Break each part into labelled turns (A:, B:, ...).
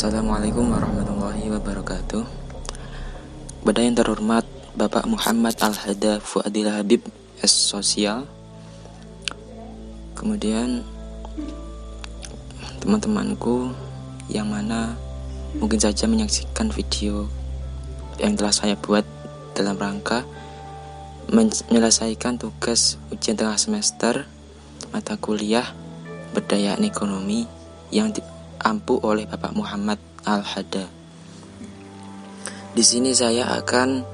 A: Assalamualaikum warahmatullahi wabarakatuh. Kepada yang terhormat Bapak Muhammad Al-Hada Fuadil Habib S-Sosial, kemudian teman-temanku yang mana mungkin saja menyaksikan video yang telah saya buat dalam rangka menyelesaikan tugas ujian tengah semester mata kuliah Pemberdayaan Ekonomi yang diampu oleh Bapak Muhammad Al-Hada. Di sini saya akan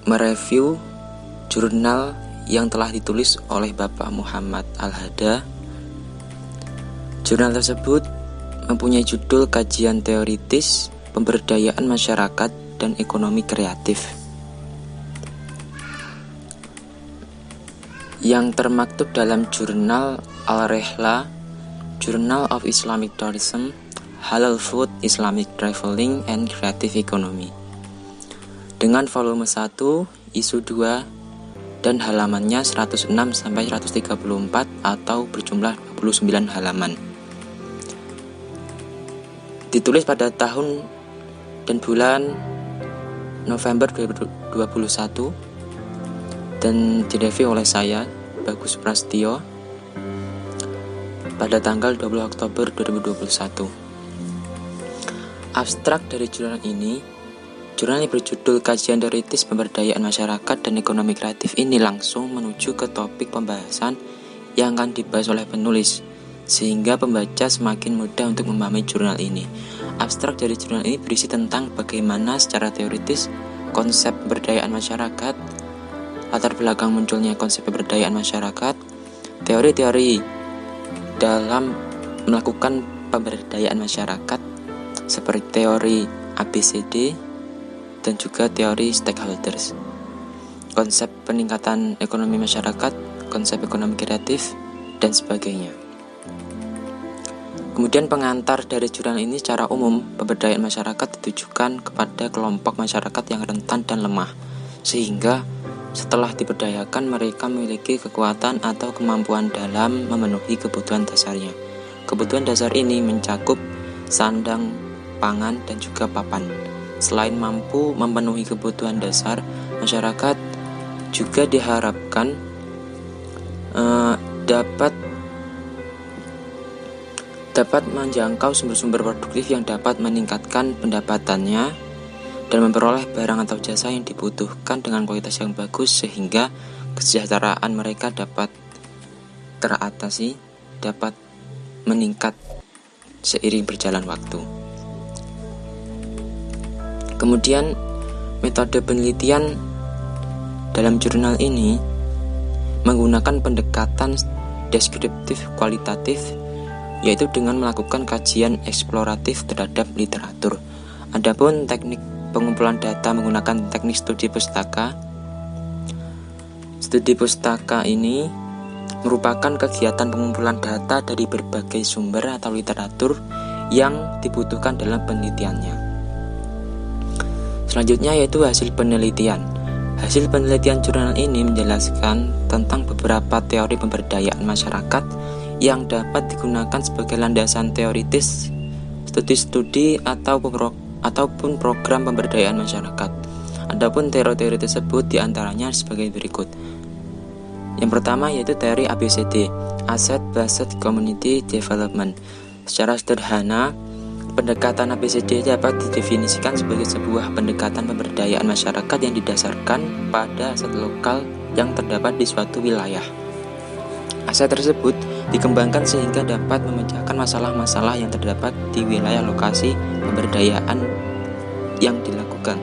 A: mereview jurnal yang telah ditulis oleh Bapak Muhammad Al-Hada. Jurnal tersebut mempunyai judul Kajian Teoritis Pemberdayaan Masyarakat dan Ekonomi Kreatif, yang termaktub dalam jurnal Al-Rihlah, Journal of Islamic Tourism, Halal Food, Islamic Traveling, and Creative Economy, dengan volume 1, isu 2, dan halamannya 106-134 atau berjumlah 29 halaman. Ditulis pada tahun dan bulan November 2021 dan direview oleh saya, Bagus Prastio, pada tanggal 20 Oktober 2021. Abstrak dari jurnal ini berjudul Kajian Teoritis Pemberdayaan Masyarakat dan Ekonomi Kreatif ini langsung menuju ke topik pembahasan yang akan dibahas oleh penulis, sehingga pembaca semakin mudah untuk memahami jurnal ini. Abstrak dari jurnal ini berisi tentang bagaimana secara teoritis konsep pemberdayaan masyarakat, latar belakang munculnya konsep pemberdayaan masyarakat, teori-teori dalam melakukan pemberdayaan masyarakat seperti teori ABCD dan juga teori stakeholders, konsep peningkatan ekonomi masyarakat, konsep ekonomi kreatif, dan sebagainya. Kemudian pengantar dari jurnal ini secara umum, pemberdayaan masyarakat ditujukan kepada kelompok masyarakat yang rentan dan lemah, sehingga setelah diberdayakan mereka memiliki kekuatan atau kemampuan dalam memenuhi kebutuhan dasarnya. Kebutuhan dasar ini mencakup sandang, pangan, dan juga papan. Selain mampu memenuhi kebutuhan dasar, masyarakat juga diharapkan dapat menjangkau sumber-sumber produktif yang dapat meningkatkan pendapatannya dan memperoleh barang atau jasa yang dibutuhkan dengan kualitas yang bagus, sehingga kesejahteraan mereka dapat teratasi, dapat meningkat seiring berjalan waktu. Kemudian metode penelitian dalam jurnal ini menggunakan pendekatan deskriptif kualitatif, yaitu dengan melakukan kajian eksploratif terhadap literatur. Adapun teknik pengumpulan data menggunakan teknik studi pustaka. Studi pustaka ini merupakan kegiatan pengumpulan data dari berbagai sumber atau literatur yang dibutuhkan dalam penelitiannya. Selanjutnya yaitu hasil penelitian. Hasil penelitian jurnal ini menjelaskan tentang beberapa teori pemberdayaan masyarakat yang dapat digunakan sebagai landasan teoritis studi-studi ataupun program pemberdayaan masyarakat. Adapun teori-teori tersebut diantaranya sebagai berikut. Yang pertama yaitu teori ABCD, Asset Based Community Development. Secara sederhana, pendekatan ABCD dapat didefinisikan sebagai sebuah pendekatan pemberdayaan masyarakat yang didasarkan pada aset lokal yang terdapat di suatu wilayah. Aset tersebut dikembangkan sehingga dapat memecahkan masalah-masalah yang terdapat di wilayah lokasi pemberdayaan yang dilakukan.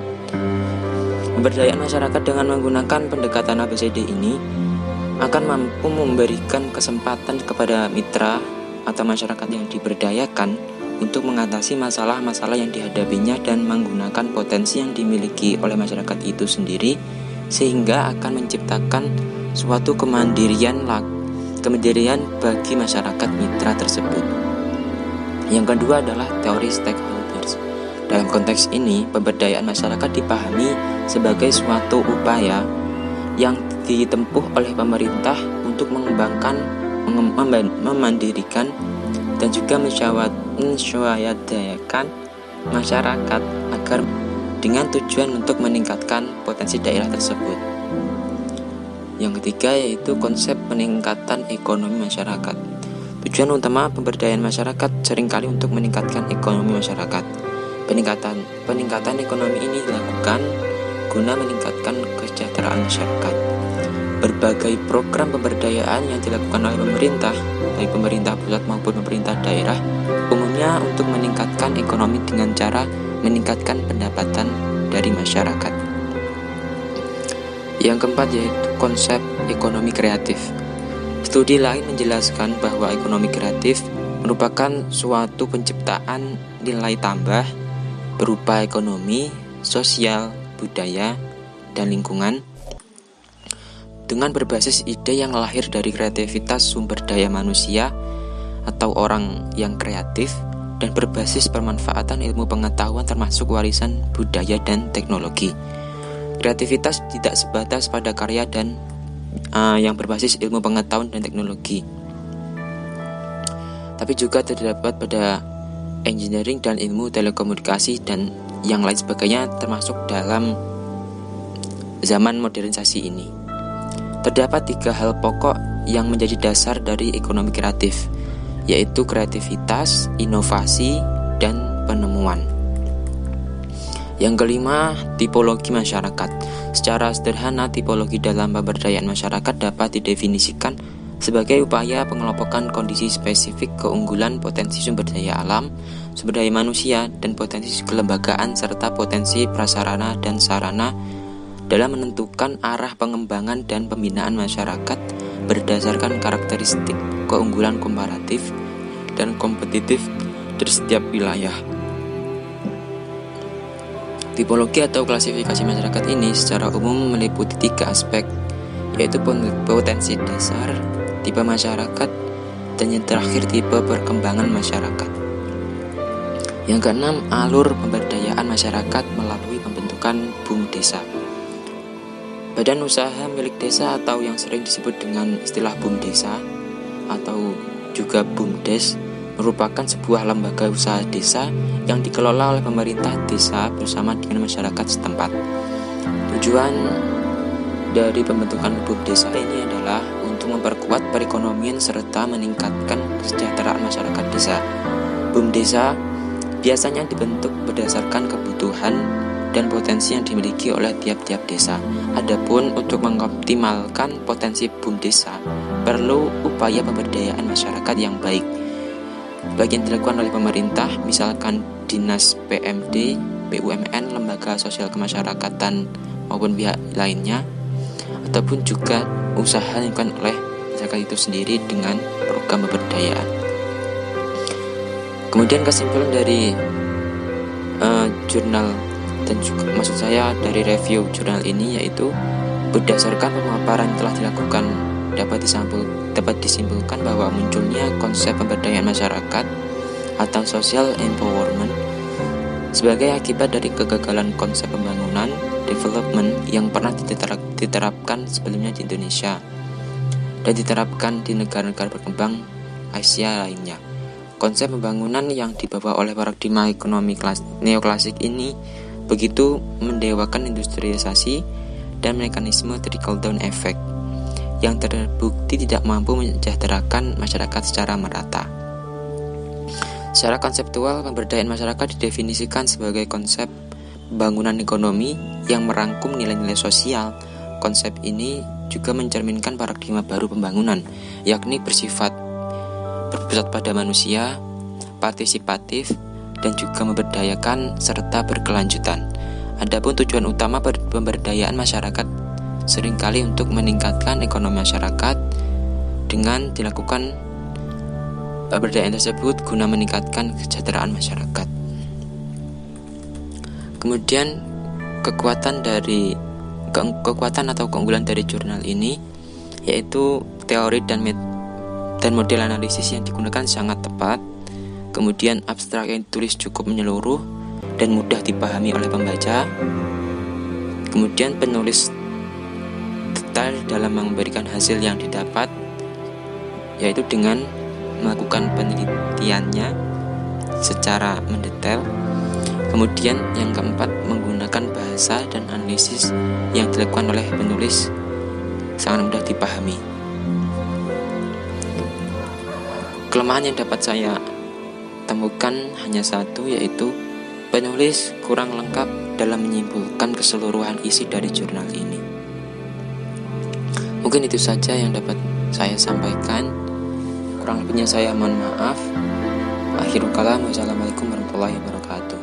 A: Pemberdayaan masyarakat dengan menggunakan pendekatan ABCD ini akan mampu memberikan kesempatan kepada mitra atau masyarakat yang diberdayakan untuk mengatasi masalah-masalah yang dihadapinya dan menggunakan potensi yang dimiliki oleh masyarakat itu sendiri, sehingga akan menciptakan suatu kemandirian bagi masyarakat mitra tersebut. Yang kedua adalah teori stakeholders. Dalam konteks ini, pemberdayaan masyarakat dipahami sebagai suatu upaya yang ditempuh oleh pemerintah untuk mengembangkan, memandirikan, dan juga menswayadayakan masyarakat agar dengan tujuan untuk meningkatkan potensi daerah tersebut. Yang ketiga yaitu konsep peningkatan ekonomi masyarakat. Tujuan utama pemberdayaan masyarakat seringkali untuk meningkatkan ekonomi masyarakat. Peningkatan ekonomi ini dilakukan guna meningkatkan kesejahteraan masyarakat. Berbagai program pemberdayaan yang dilakukan oleh pemerintah, baik pemerintah pusat maupun pemerintah daerah, umumnya untuk meningkatkan ekonomi dengan cara meningkatkan pendapatan dari masyarakat. Yang keempat yaitu konsep ekonomi kreatif. Studi lain menjelaskan bahwa ekonomi kreatif merupakan suatu penciptaan nilai tambah berupa ekonomi, sosial, budaya, dan lingkungan dengan berbasis ide yang lahir dari kreativitas sumber daya manusia atau orang yang kreatif dan berbasis pemanfaatan ilmu pengetahuan termasuk warisan budaya dan teknologi. Kreativitas tidak sebatas pada karya dan yang berbasis ilmu pengetahuan dan teknologi, tapi juga terdapat pada engineering dan ilmu telekomunikasi dan yang lain sebagainya termasuk dalam zaman modernisasi ini. Terdapat 3 hal pokok yang menjadi dasar dari ekonomi kreatif, yaitu kreativitas, inovasi, dan penemuan. Yang kelima, tipologi masyarakat. Secara sederhana, tipologi dalam pemberdayaan masyarakat dapat didefinisikan sebagai upaya pengelompokan kondisi spesifik keunggulan potensi sumber daya alam, sumber daya manusia, dan potensi kelembagaan serta potensi prasarana dan sarana dalam menentukan arah pengembangan dan pembinaan masyarakat berdasarkan karakteristik keunggulan komparatif dan kompetitif dari setiap wilayah. Tipologi atau klasifikasi masyarakat ini secara umum meliputi 3 aspek, yaitu potensi dasar, tipe masyarakat, dan yang terakhir tipe perkembangan masyarakat. Yang keenam, alur pemberdayaan masyarakat melalui pembentukan BUMDesa. Badan usaha milik desa atau yang sering disebut dengan istilah BUMDesa atau juga BUMDes merupakan sebuah lembaga usaha desa yang dikelola oleh pemerintah desa bersama dengan masyarakat setempat. Tujuan dari pembentukan BUMDesa ini adalah untuk memperkuat perekonomian serta meningkatkan kesejahteraan masyarakat desa. BUMDesa biasanya dibentuk berdasarkan kebutuhan dan potensi yang dimiliki oleh tiap-tiap desa. Adapun untuk mengoptimalkan potensi BUMDesa perlu upaya pemberdayaan masyarakat yang baik. Bagian dilakukan oleh pemerintah, misalkan Dinas PMD, BUMN, lembaga sosial kemasyarakatan maupun pihak lainnya, ataupun juga usaha yang dilakukan oleh masyarakat itu sendiri dengan program pemberdayaan. Kemudian kesimpulan dari jurnal dan juga maksud saya dari review jurnal ini yaitu berdasarkan pemaparan yang telah dilakukan dapat disimpulkan bahwa munculnya konsep pemberdayaan masyarakat atau social empowerment sebagai akibat dari kegagalan konsep pembangunan development yang pernah diterapkan sebelumnya di Indonesia dan diterapkan di negara-negara berkembang Asia lainnya. Konsep pembangunan yang dibawa oleh paradigma ekonomi neoklasik ini begitu mendewakan industrialisasi dan mekanisme trickle down effect yang terbukti tidak mampu mensejahterakan masyarakat secara merata. Secara konseptual, pemberdayaan masyarakat didefinisikan sebagai konsep pembangunan ekonomi yang merangkum nilai-nilai sosial. Konsep ini juga mencerminkan paradigma baru pembangunan, yakni berpusat pada manusia, partisipatif, dan juga memberdayakan serta berkelanjutan. Adapun tujuan utama pemberdayaan masyarakat seringkali untuk meningkatkan ekonomi masyarakat dengan dilakukan pemberdayaan tersebut guna meningkatkan kesejahteraan masyarakat. Kemudian kekuatan atau keunggulan dari jurnal ini yaitu teori dan model analisis yang digunakan sangat tepat. Kemudian abstrak yang ditulis cukup menyeluruh dan mudah dipahami oleh pembaca. Kemudian penulis detail dalam memberikan hasil yang didapat, yaitu dengan melakukan penelitiannya secara mendetail. Kemudian yang keempat, menggunakan bahasa dan analisis yang dilakukan oleh penulis sangat mudah dipahami. Kelemahan yang dapat saya temukan hanya satu, yaitu penulis kurang lengkap dalam menyimpulkan keseluruhan isi dari jurnal ini. Mungkin itu saja yang dapat saya sampaikan. Kurang lebihnya saya mohon maaf. Akhirul kalam, wassalamualaikum warahmatullahi wabarakatuh.